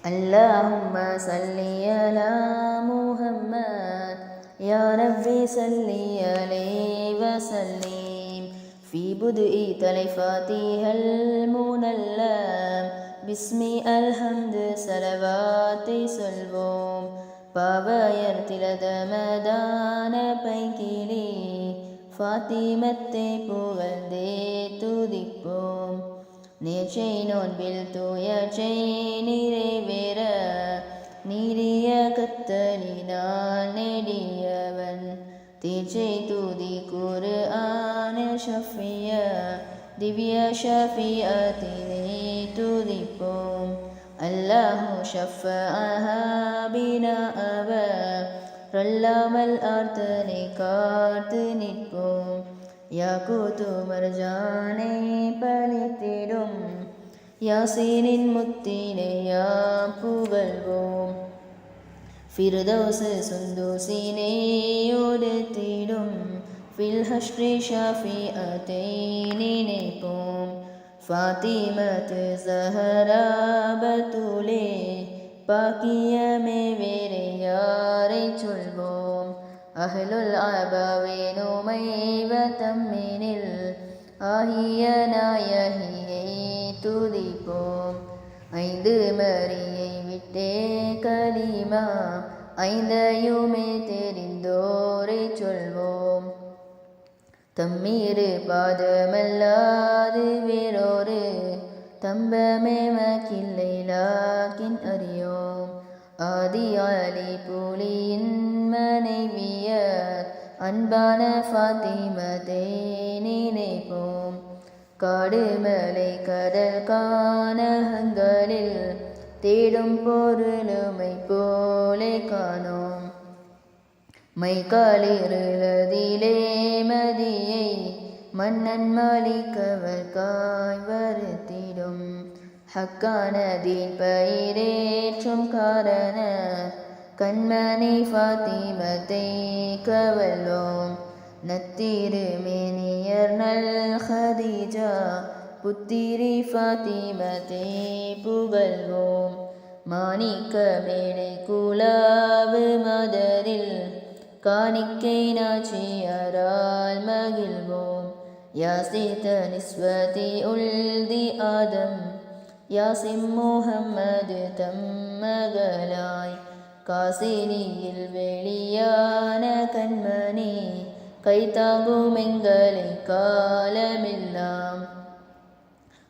اللهم صل على محمد يا ربي صل عليه وسلم في بدء تلفاتها المنلم بسم الحمد صلوات سلوم പാവയർത്തിലതമദാന പൈകിളി ഫാത്തിമത്തെ പുകഴ്ന്നേ തുതിപ്പോം നേർച്ചை நோன்பில் தூயச்சை நிறைவேற நீரிய கத்தலினால் நெடியவன் தீர்ச்சை தூதி குரு ஆன ஷஃபிய திவ்ய ஷஃபியத்தினை துதிப்போம் அல்லாஹு ஷஃபஅஹா பினா அவல்லாமல் ஆர்த்தனை காத்து நிற்போம் யாக்கூத்து மர்ஜானை பலித்திடும் யாசீனின் முத்தினை யாம் புகழ்வோம் ஃபிர்தௌஸ் சுந்தூசினை உடுத்திடும் ஃபில் ஹஷ்ரி ஷாஃபிஅத்தை நினைப்போம் ஃபாத்திமத்து ஸஹரா பத்துலே பாக்கியமே வேறு யாரை சொல்வோம் அஹ்லுல் அபாவினுமை வதம்மினில் ஆகிய நாயகியை துதிப்போம் ஐந்து மரியை விட்டே கலிமா ஐந்தையுமே தெரிந்தோரை சொல்வோம் தம்மீரு பாதமல்லாது வேறொரு தம்பமே மக்கில்லை லாக்கின் அறியோம் ஆதி அலி புலியின் மனைவியர் அன்பான ஃபாத்திமத்தை நினைப்போம் காடு மலை கடல் கானகங்களில் தேடும் பொருளுமை போலே காணோம் மைக்காலிருளதிலே மதியை மன்னன் மாலிக்கவர் காய் வருத்திடும் ஹக்கானதீன் பயிரேற்றும் காரண கண்மணி ஃபாத்திமத்தை கவல்வோம் நத்திருமேனியர் நல் ஹதீஜா புத்திரி ஃபாத்திமத்தை புகழ்வோம் மாணிக்க மேடை குலாவு மதரில் காணிக்கை நாச்சியரால் மகிழ்வோம் யாசித்த நிஸ்வதி உல்தி ஆதம் யாசிம் முஹம்மது தம் மகளாய் காசினியில் வெளியான கண்மணி கைத்தாங்கும் எங்களை காலமெல்லாம்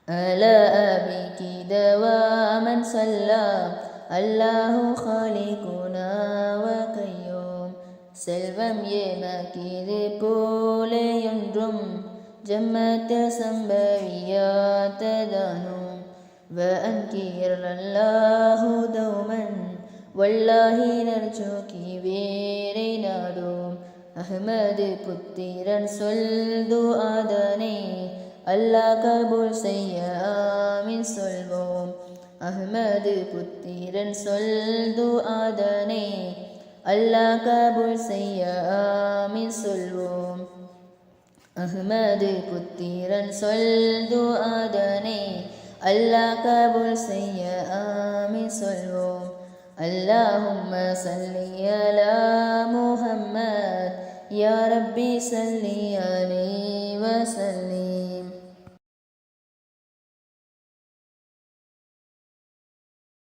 அல அபிகி தவாமன் சல்லாம் அல்லாஹு ஹாலிகுனா வகையோம் செல்வம் ஏமக்கிது போலே என்றும் ஜம்மத்தில் சம்பவியாத்ததானோம் وأنكر الله دوما والله نرجوكي வேரை நாடும் அஹ்மது புத்திரன் சொல்து ஆதனை அல்லாஹ் கபூல் செய்ய ஆமீன் சொல்வோம் அஹ்மது புத்திரன் சொல்து ஆதனை அல்லாஹ் கபூல் செய்ய ஆமீன் சொல்வோம் அஹ்மது புத்திரன் சொல்து ஆதனை அல்லாஹ் கபூல் செய்ய ஆமீன் சொல்வோம் اللهم صل على محمد يا ربي صل